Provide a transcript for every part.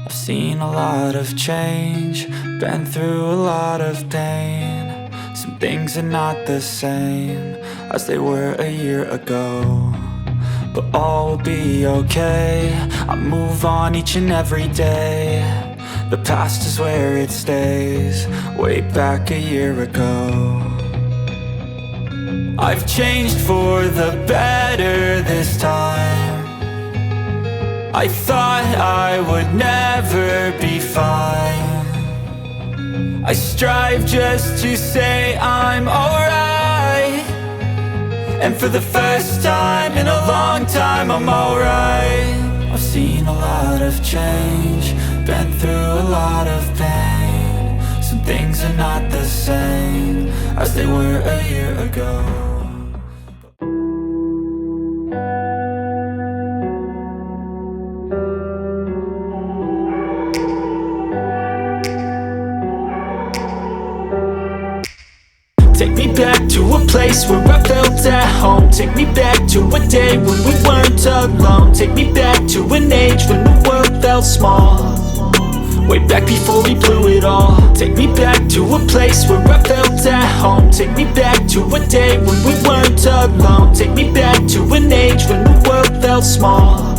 I've seen a lot of change, been through a lot of pain. Some things are not the same as they were a year ago, but all will be okay. I move on each and every day. The past is where it stays, way back a year ago. I've changed for the better this time. I thought I would never be fine. I strive just to say I'm alright, and for the first time in a long time I'm alright. I've seen a lot of change, been through a lot of pain. Some things are not the same as they were a year ago. Take me back to a place where I felt at home. Take me back to a day when we weren't alone. Take me back to an age when the world felt small, way back before we blew it all. Take me back to a place where I felt at home. Take me back to a day when we weren't alone. Take me back to an age when the world felt small,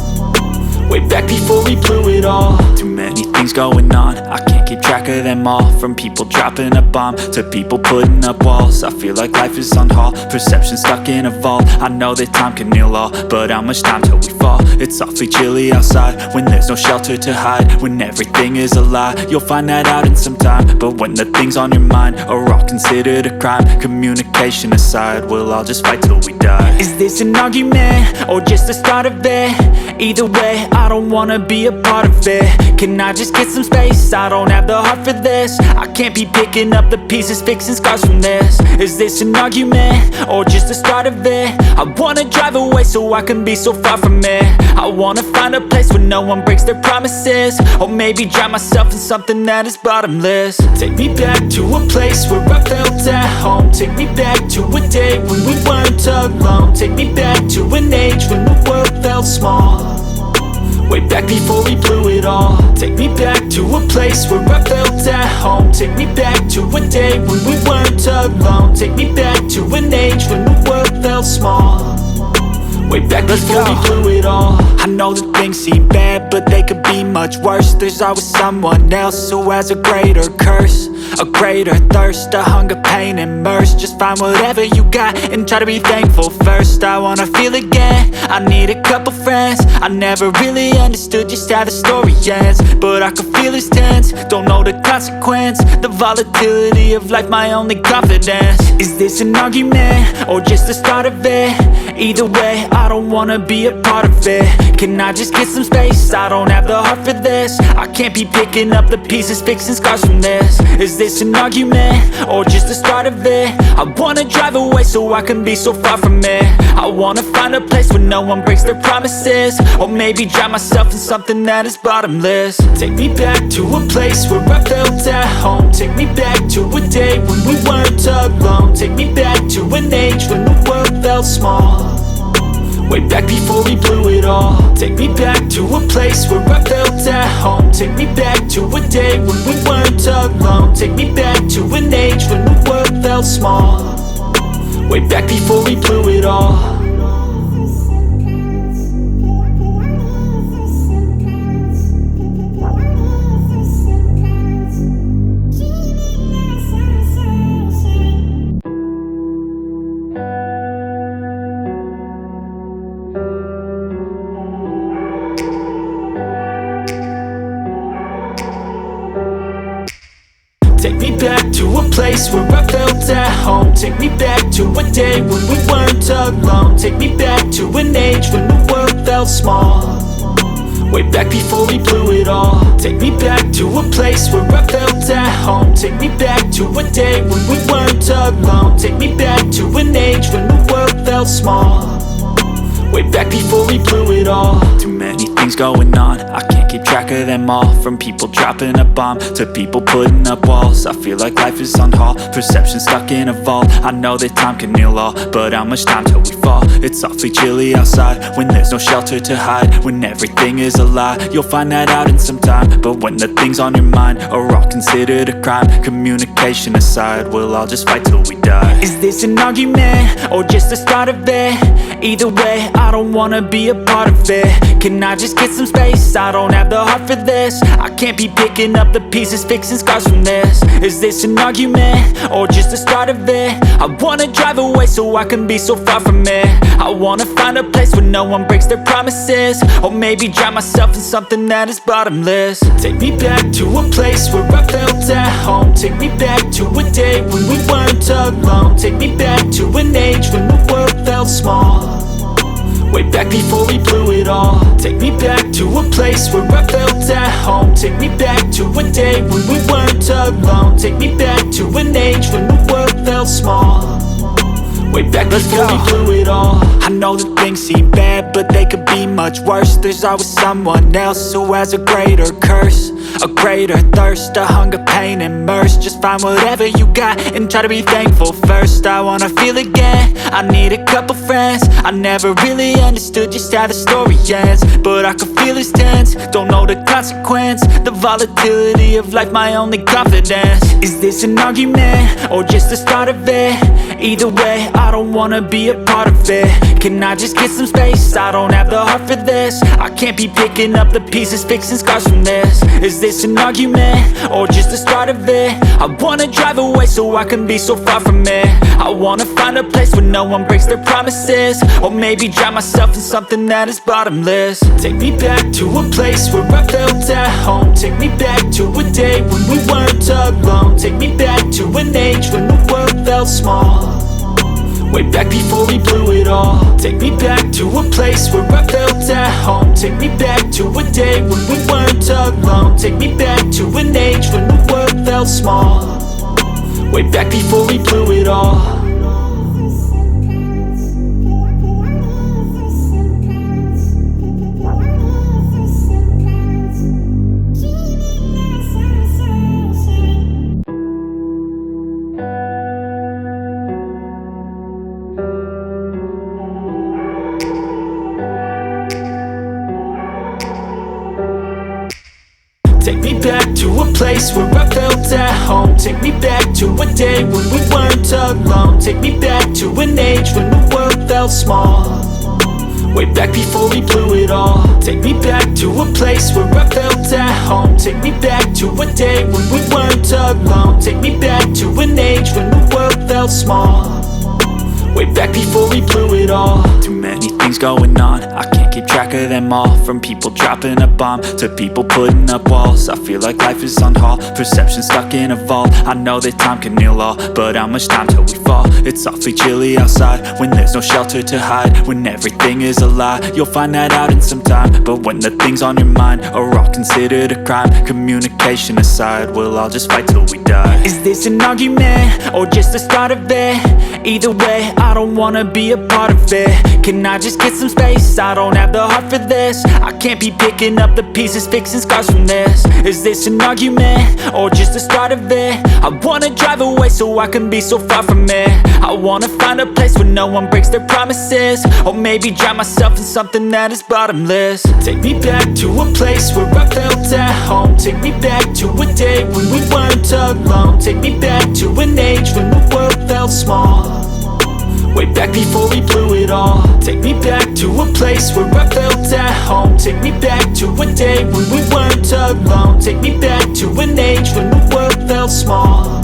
way back before we blew it all. Too many things going on, I can't keep track of them all. From people dropping a bomb to people putting up walls. I feel like life is on hold, perception stuck in a vault. I know that time can heal all, but how much time till we fall? It's awfully chilly outside when there's no shelter to hide. When everything is a lie, you'll find that out in some time. But when the things on your mind are all considered a crime, communication aside, we'll all just fight till we die. Is this an argument or just the start of it? Either way, I don't wanna be a part of it. Can I just get some space? I don't have the heart for this. I can't be picking up the pieces, fixing scars from this. Is this an argument or just the start of it? I wanna drive away so I can be so far from it. I wanna find a place where no one breaks their promises, or maybe drown myself in something that is bottomless. Take me back to a place where I felt at home. Take me back to a day when we weren't alone. Take me back to an age when the world felt small, way back before we blew it all. Take me back to a place where I felt at home. Take me back to a day when we weren't alone. Take me back to an age when the world felt small, way back before we blew it all. I know that things seem bad, but they could be much worse. There's always someone else who has a greater curse, a greater thirst, a hunger, pain, and mercy. Just find whatever you got and try to be thankful first. I wanna feel again, I need a couple friends. I never really understood just how the story ends, but I can feel it's tense, don't know the consequence. The volatility of life, my only confidence. Is this an argument or just the start of it? Either way, I don't wanna be a part of it. Can I just get some space? I don't have the heart for this. I can't be picking up the pieces, fixing scars from this. Is this an argument or just the start of it? I wanna drive away so I can be so far from it. I wanna find a place where no one breaks their promises, or maybe drown myself in something that is bottomless. Take me back to a place where I felt at home. Take me back to a day when we weren't alone. Take me back to an age when the world felt small, way back before we blew it all. Take me back to a place where I felt at home. Take me back to a day when we weren't alone. Take me back to an age when the world felt small, way back before we blew it all. Take me back to a place where I felt at home. Take me back to a day when we weren't alone. Take me back to an age when the world felt small, way back before we blew it all. Take me back to a place where I felt at home. Take me back to a day when we weren't alone. Take me back to an age when the world felt small, way back before we blew it all. Too many things going on, I can't keep track track of them all. From people dropping a bomb to people putting up walls. I feel like life is on hold, perception stuck in a vault. I know that time can heal all, but how much time till we fall? It's awfully chilly outside when there's no shelter to hide. When everything is a lie, you'll find that out in some time. But when the things on your mind are all considered a crime, communication aside, we'll all just fight till we die. Is this an argument or just the start of it? Either way, I don't wanna be a part of it. Can I just get some space? I don't have the heart for this. I can't be picking up the pieces, fixing scars from this. Is this an argument or just the start of it? I wanna drive away so I can be so far from it. I wanna find a place where no one breaks their promises. Or maybe drown myself in something that is bottomless. Take me back to a place where I felt at home. Take me back to a day when we weren't alone. Take me back to an age when the world felt small. Way back before we blew it all. Take me back to a place where I felt at home. Take me back to a day when we weren't alone. Take me back to an age when the world felt small. Way back before we blew it all. I know that things seem bad, but they could be much worse. There's always someone else who has a greater curse, a greater thirst, a hunger, pain, and mercy. Just find whatever you got and try to be thankful first. I wanna feel again, I need a couple friends. I never really understood just how the story ends, but I can feel it's tense, don't know the consequence. The volatility of life, my only confidence. Is this an argument or just the start of it? Either way, I don't wanna be a part of it. Can I just get some space? I don't have the heart for this. I can't be picking up the pieces, fixing scars from this. Is this an argument or just the start of it? I wanna drive away so I can be so far from it. I wanna find a place where no one breaks their promises. Or maybe drown myself in something that is bottomless. Take me back to a place where I felt at home. Take me back to a day when we weren't alone. Take me back to an age when the world felt small. Way back before we blew it all. Take me back to a place where I felt at home. Take me back to a day when we weren't alone. Take me back to an age when the world felt small. Way back before we blew it all. Take me back to a place where I felt at home. Take me back to a day when we weren't alone. Take me back to an age when the world felt small. Way back before we blew it all. Take me back to a place where I felt at home. Take me back to a day when we weren't alone. Take me back to an age when the world felt small. Way back before we blew it all. Too many things going on, I can't keep track of them all. From people dropping a bomb to people putting up walls. I feel like life is on hold, perception stuck in a vault. I know that time can heal all, but how much time till we fall? It's awfully chilly outside when there's no shelter to hide. When everything is a lie, you'll find that out in some time. But when the things on your mind are all considered a crime, communication aside, we'll all just fight till we die. Is this an argument or just the start of it? Either way, I don't wanna be a part of it. Can I just get some space? I don't have the heart for this. I can't be picking up the pieces, fixing scars from this. Is this an argument or just the start of it? I wanna drive away so I can be so far from it. I wanna find a place where no one breaks their promises. Or maybe drown myself in something that is bottomless. Take me back to a place where I felt at home. Take me back to a day when we weren't alone. Take me back to an age when the world felt small. Way back before we blew it all. Take me back to a place where I felt at home. Take me back to a day when we weren't alone. Take me back to an age when the world felt small.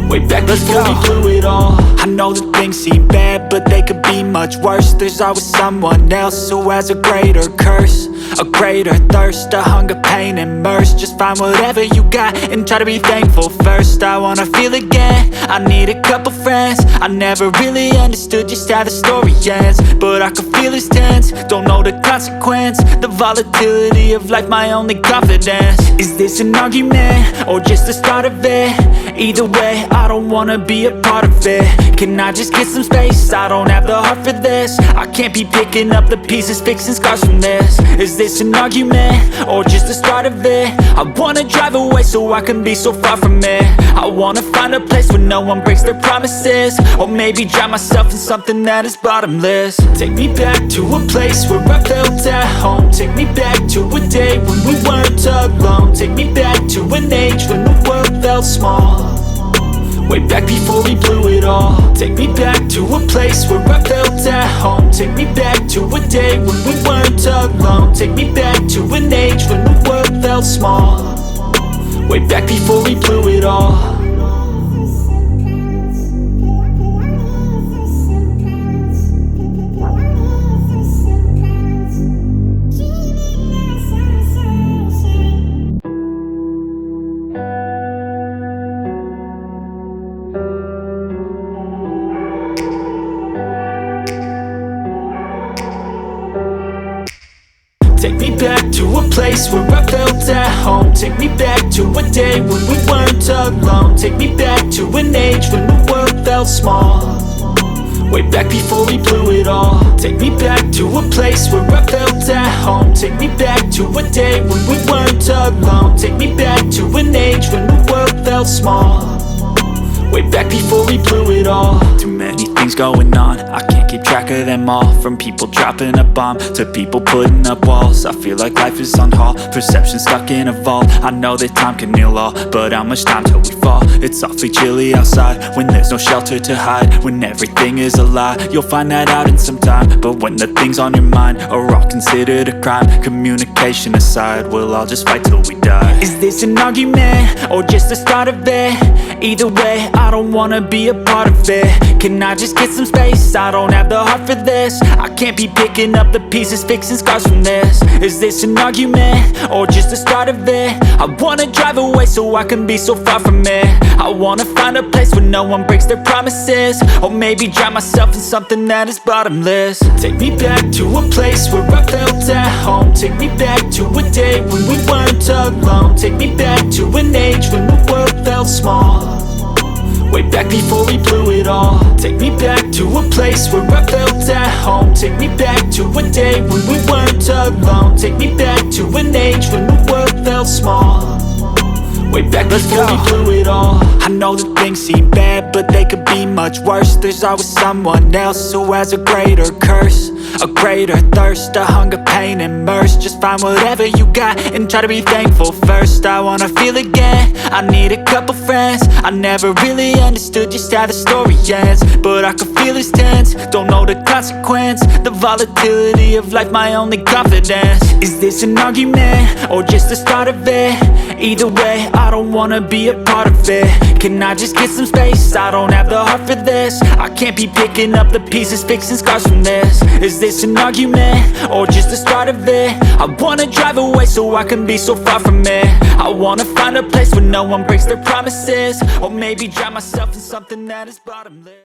Way back before we blew it all. I know that things seem bad, but they could be much worse. There's always someone else who has a greater curse, a greater thirst, a hunger, pain, and mercy. Just find whatever you got and try to be thankful first. I wanna feel again, I need a couple friends. I never really understood just how the story ends, but I can feel it's tense, don't know the consequence. The volatility of life, my only confidence. Is this an argument or just the start of it? Either way, I don't wanna be a part of it. Can I just get some space? I don't have the heart for this. I can't be picking up the pieces, fixing scars from this. Is this an argument or just a start of it. I wanna drive away so I can be so far from it. I wanna find a place where no one breaks their promises, or maybe drown myself in something that is bottomless. Take me back to a place where I felt at home. Take me back to a day when we weren't alone. Take me back to an age when the world felt small, way back before we blew it all. Take me back to a place where I felt at home. Take me back to a day when we weren't alone. Take me back to an age when the world felt small, way back before we blew it all. Take me back to a place where I felt at home. Take me back to a day when we weren't alone. Take me back to an age when the world felt small, way back before we blew it all. Take me back to a place where I felt at home. Take me back to a day when we weren't alone. Take me back to an age when the world felt small, way back before we blew it all. Too many things going on, I can't keep track of them all. From people dropping a bomb to people putting up walls. I feel like life is on hold, perception stuck in a vault. I know that time can heal all, but how much time till we fall? It's awfully chilly outside when there's no shelter to hide. When everything is a lie, you'll find that out in some time. But when the things on your mind are all considered a crime, communication aside, we'll all just fight till we die. Is this an argument or just the start of it? Either way, I don't wanna be a part of it. Can I just get some space? I don't have the heart for this. I can't be picking up the pieces, fixing scars from this. Is this an argument or just the start of it? I wanna drive away so I can be so far from it. I wanna find a place where no one breaks their promises, or maybe drown myself in something that is bottomless. Take me back to a place where I felt at home. Take me back to a day when we weren't alone. Take me back to an age when the world felt small, way back before we blew it all. Take me back to a place where I felt at home. Take me back to a day when we weren't alone. Take me back to an age when the world felt small, way back before we blew it all. I know that things seem bad, but they could be much worse. There's always someone else who has a greater curse, a greater thirst, a hunger, pain, and mercy. Just find whatever you got and try to be thankful first. I wanna feel again, I need a couple friends. I never really understood just how the story ends, but I can feel it's tense, don't know the consequence. The volatility of life, my only confidence. Is this an argument or just the start of it? Either way, I don't wanna be a part of it. Can I just get some space? I don't have the heart for this. I can't be picking up the pieces, fixing scars from this. Is this an argument or just the start of it? I wanna drive away so I can be so far from it. I wanna find a place where no one breaks their promises, or maybe drown myself in something that is bottomless.